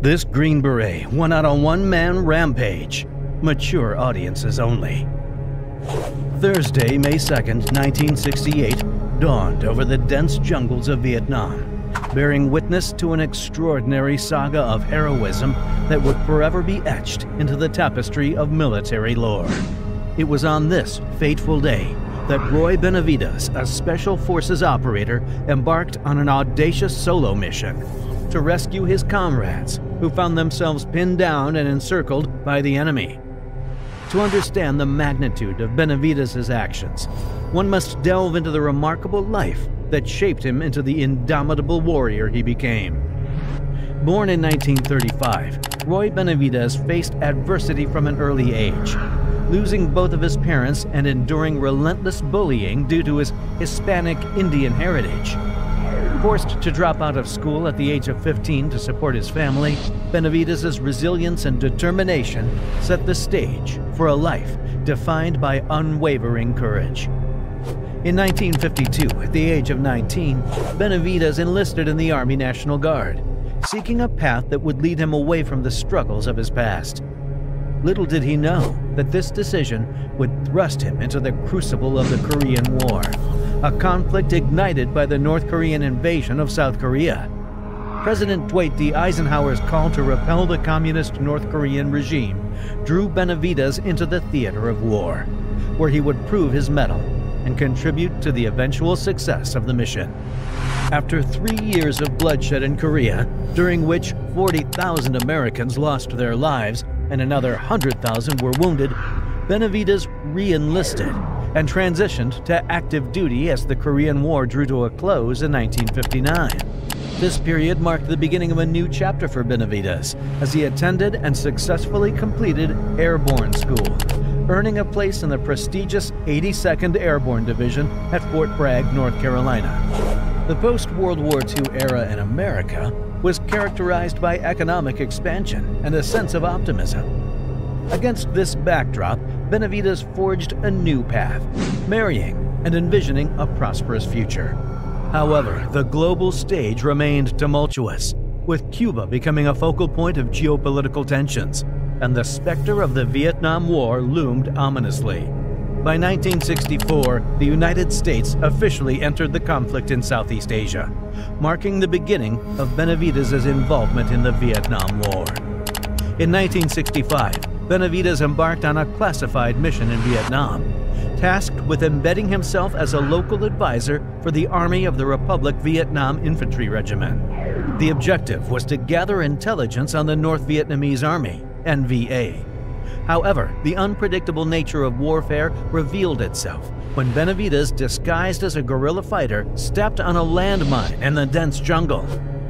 This Green Beret went on a one-man rampage. Mature audiences only. Thursday, May 2nd, 1968, dawned over the dense jungles of Vietnam, bearing witness to an extraordinary saga of heroism that would forever be etched into the tapestry of military lore. It was on this fateful day that Roy Benavides, a Special Forces operator, embarked on an audacious solo mission to rescue his comrades who found themselves pinned down and encircled by the enemy. To understand the magnitude of Benavides' actions, one must delve into the remarkable life that shaped him into the indomitable warrior he became. Born in 1935, Roy Benavides faced adversity from an early age, losing both of his parents and enduring relentless bullying due to his Hispanic Indian heritage. Forced to drop out of school at the age of 15 to support his family, Benavides' resilience and determination set the stage for a life defined by unwavering courage. In 1952, at the age of 19, Benavides enlisted in the Army National Guard, seeking a path that would lead him away from the struggles of his past. Little did he know that this decision would thrust him into the crucible of the Korean War, a conflict ignited by the North Korean invasion of South Korea. President Dwight D. Eisenhower's call to repel the communist North Korean regime drew Benavides into the theater of war, where he would prove his mettle and contribute to the eventual success of the mission. After 3 years of bloodshed in Korea, during which 40,000 Americans lost their lives and another 100,000 were wounded, Benavides re-enlisted and transitioned to active duty as the Korean War drew to a close in 1959. This period marked the beginning of a new chapter for Benavides as he attended and successfully completed airborne school, earning a place in the prestigious 82nd Airborne Division at Fort Bragg, North Carolina. The post-World War II era in America was characterized by economic expansion and a sense of optimism. Against this backdrop, Benavides forged a new path, marrying and envisioning a prosperous future. However, the global stage remained tumultuous, with Cuba becoming a focal point of geopolitical tensions, and the specter of the Vietnam War loomed ominously. By 1964, the United States officially entered the conflict in Southeast Asia, marking the beginning of Benavides' involvement in the Vietnam War. In 1965, Benavides embarked on a classified mission in Vietnam, tasked with embedding himself as a local advisor for the Army of the Republic Vietnam Infantry Regiment. The objective was to gather intelligence on the North Vietnamese Army, NVA. However, the unpredictable nature of warfare revealed itself when Benavides, disguised as a guerrilla fighter, stepped on a landmine in the dense jungle.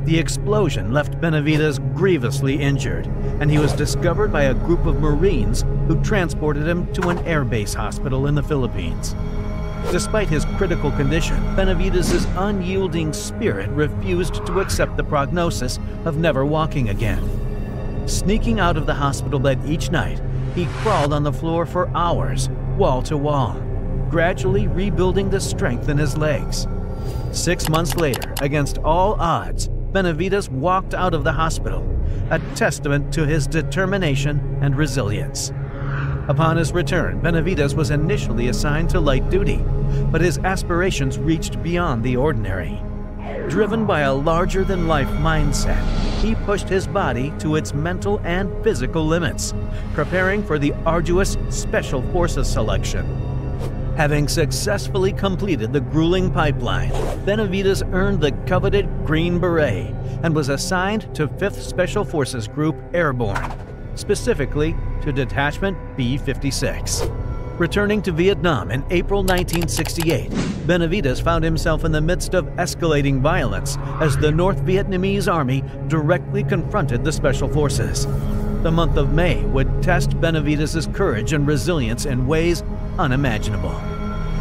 The explosion left Benavides grievously injured, and he was discovered by a group of Marines who transported him to an airbase hospital in the Philippines. Despite his critical condition, Benavides' unyielding spirit refused to accept the prognosis of never walking again. Sneaking out of the hospital bed each night, he crawled on the floor for hours, wall to wall, gradually rebuilding the strength in his legs. 6 months later, against all odds, Benavides walked out of the hospital, a testament to his determination and resilience. Upon his return, Benavides was initially assigned to light duty, but his aspirations reached beyond the ordinary. Driven by a larger-than-life mindset, he pushed his body to its mental and physical limits, preparing for the arduous Special Forces selection. Having successfully completed the grueling pipeline, Benavides earned the coveted Green Beret and was assigned to 5th Special Forces Group Airborne, specifically to Detachment B-56. Returning to Vietnam in April 1968, Benavides found himself in the midst of escalating violence as the North Vietnamese Army directly confronted the Special Forces. The month of May would test Benavides' courage and resilience in ways unimaginable.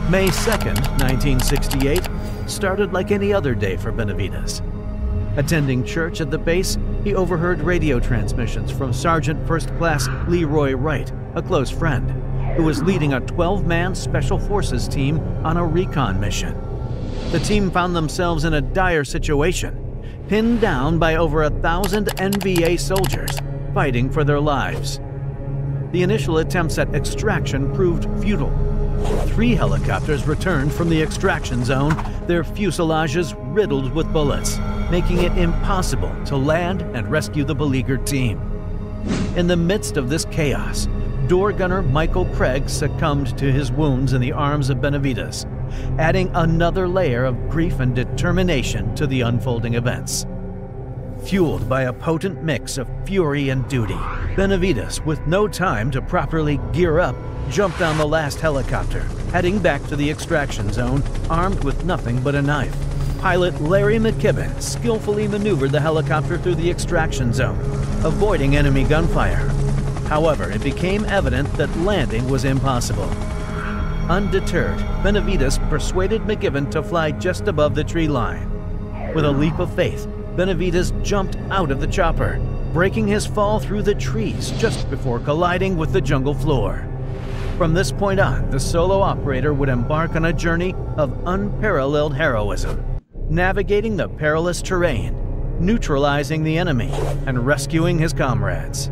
May 2nd, 1968, started like any other day for Benavides. Attending church at the base, he overheard radio transmissions from Sergeant First Class Leroy Wright, a close friend, who was leading a 12-man Special Forces team on a recon mission. The team found themselves in a dire situation, pinned down by over 1,000 NVA soldiers fighting for their lives. The initial attempts at extraction proved futile. 3 helicopters returned from the extraction zone, their fuselages riddled with bullets, making it impossible to land and rescue the beleaguered team. In the midst of this chaos, door gunner Michael Craig succumbed to his wounds in the arms of Benavides, adding another layer of grief and determination to the unfolding events. Fueled by a potent mix of fury and duty, Benavides, with no time to properly gear up, jumped on the last helicopter, heading back to the extraction zone, armed with nothing but a knife. Pilot Larry McKibben skillfully maneuvered the helicopter through the extraction zone, avoiding enemy gunfire. However, it became evident that landing was impossible. Undeterred, Benavides persuaded McKibben to fly just above the tree line. With a leap of faith, Benavides jumped out of the chopper, breaking his fall through the trees just before colliding with the jungle floor. From this point on, the solo operator would embark on a journey of unparalleled heroism, navigating the perilous terrain, neutralizing the enemy, and rescuing his comrades.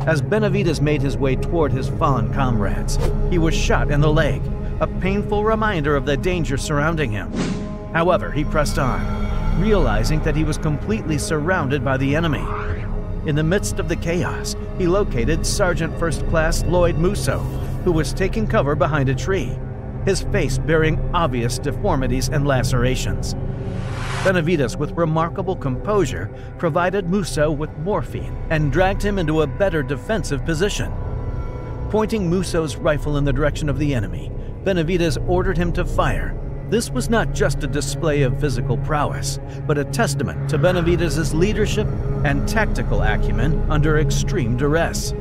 As Benavides made his way toward his fallen comrades, he was shot in the leg, a painful reminder of the danger surrounding him. However, he pressed on, realizing that he was completely surrounded by the enemy. In the midst of the chaos, he located Sergeant First Class Lloyd Musso, who was taking cover behind a tree, his face bearing obvious deformities and lacerations. Benavides, with remarkable composure, provided Musso with morphine and dragged him into a better defensive position. Pointing Musso's rifle in the direction of the enemy, Benavides ordered him to fire. This was not just a display of physical prowess, but a testament to Benavides' leadership and tactical acumen under extreme duress.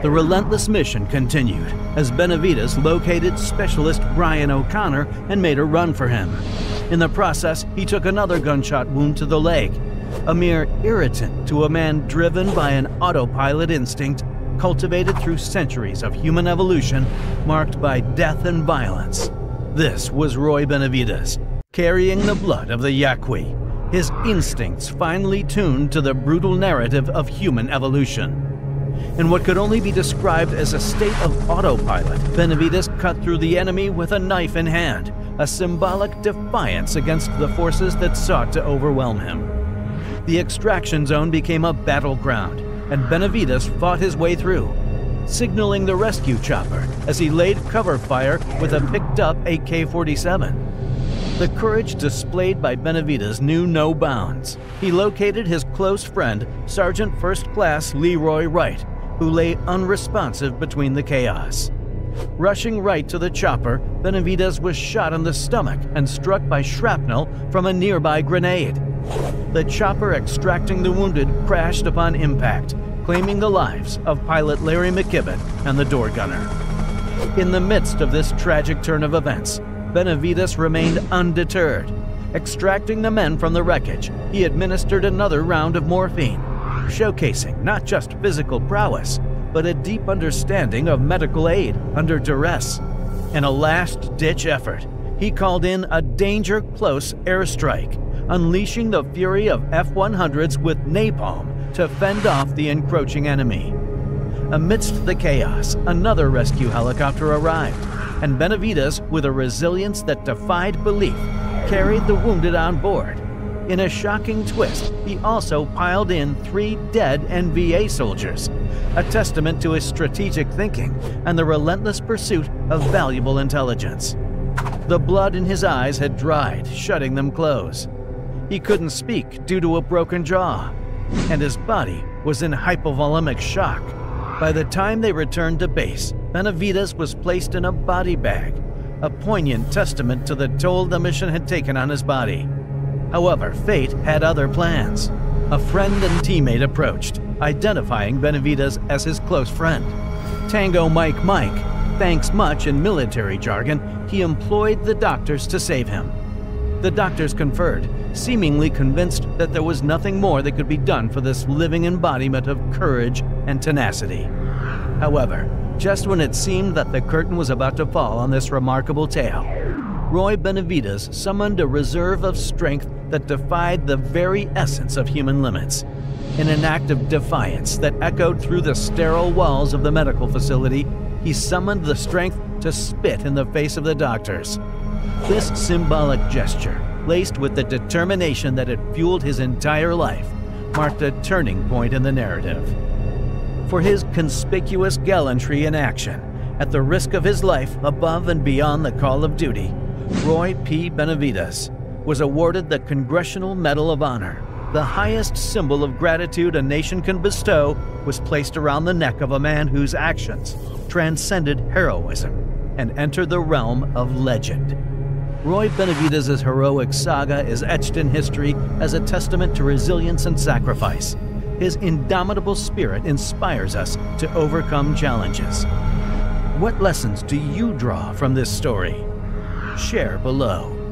The relentless mission continued as Benavides located Specialist Brian O'Connor and made a run for him. In the process, he took another gunshot wound to the leg, a mere irritant to a man driven by an autopilot instinct cultivated through centuries of human evolution marked by death and violence. This was Roy Benavides, carrying the blood of the Yaqui, his instincts finely tuned to the brutal narrative of human evolution. In what could only be described as a state of autopilot, Benavides cut through the enemy with a knife in hand, a symbolic defiance against the forces that sought to overwhelm him. The extraction zone became a battleground, and Benavides fought his way through, signaling the rescue chopper as he laid cover fire with a picked-up AK-47. The courage displayed by Benavides knew no bounds. He located his close friend, Sergeant First Class Leroy Wright, who lay unresponsive between the chaos. Rushing right to the chopper, Benavides was shot in the stomach and struck by shrapnel from a nearby grenade. The chopper extracting the wounded crashed upon impact, claiming the lives of pilot Larry McKibben and the door gunner. In the midst of this tragic turn of events, Benavides remained undeterred. Extracting the men from the wreckage, he administered another round of morphine, showcasing not just physical prowess, but a deep understanding of medical aid under duress. In a last-ditch effort, he called in a danger-close airstrike, unleashing the fury of F-100s with napalm to fend off the encroaching enemy. Amidst the chaos, another rescue helicopter arrived, and Benavides, with a resilience that defied belief, carried the wounded on board. In a shocking twist, he also piled in 3 dead NVA soldiers, a testament to his strategic thinking and the relentless pursuit of valuable intelligence. The blood in his eyes had dried, shutting them closed. He couldn't speak due to a broken jaw, and his body was in hypovolemic shock. By the time they returned to base, Benavides was placed in a body bag, a poignant testament to the toll the mission had taken on his body. However, fate had other plans. A friend and teammate approached, identifying Benavides as his close friend. Tango Mike, thanks much in military jargon, he employed the doctors to save him. The doctors conferred, seemingly convinced that there was nothing more that could be done for this living embodiment of courage and tenacity. However, just when it seemed that the curtain was about to fall on this remarkable tale, Roy Benavides summoned a reserve of strength that defied the very essence of human limits. In an act of defiance that echoed through the sterile walls of the medical facility, he summoned the strength to spit in the face of the doctors. This symbolic gesture, laced with the determination that had fueled his entire life, marked a turning point in the narrative. For his conspicuous gallantry in action, at the risk of his life above and beyond the call of duty, Roy P. Benavides was awarded the Congressional Medal of Honor. The highest symbol of gratitude a nation can bestow was placed around the neck of a man whose actions transcended heroism and entered the realm of legend. Roy Benavides' heroic saga is etched in history as a testament to resilience and sacrifice. His indomitable spirit inspires us to overcome challenges. What lessons do you draw from this story? Share below.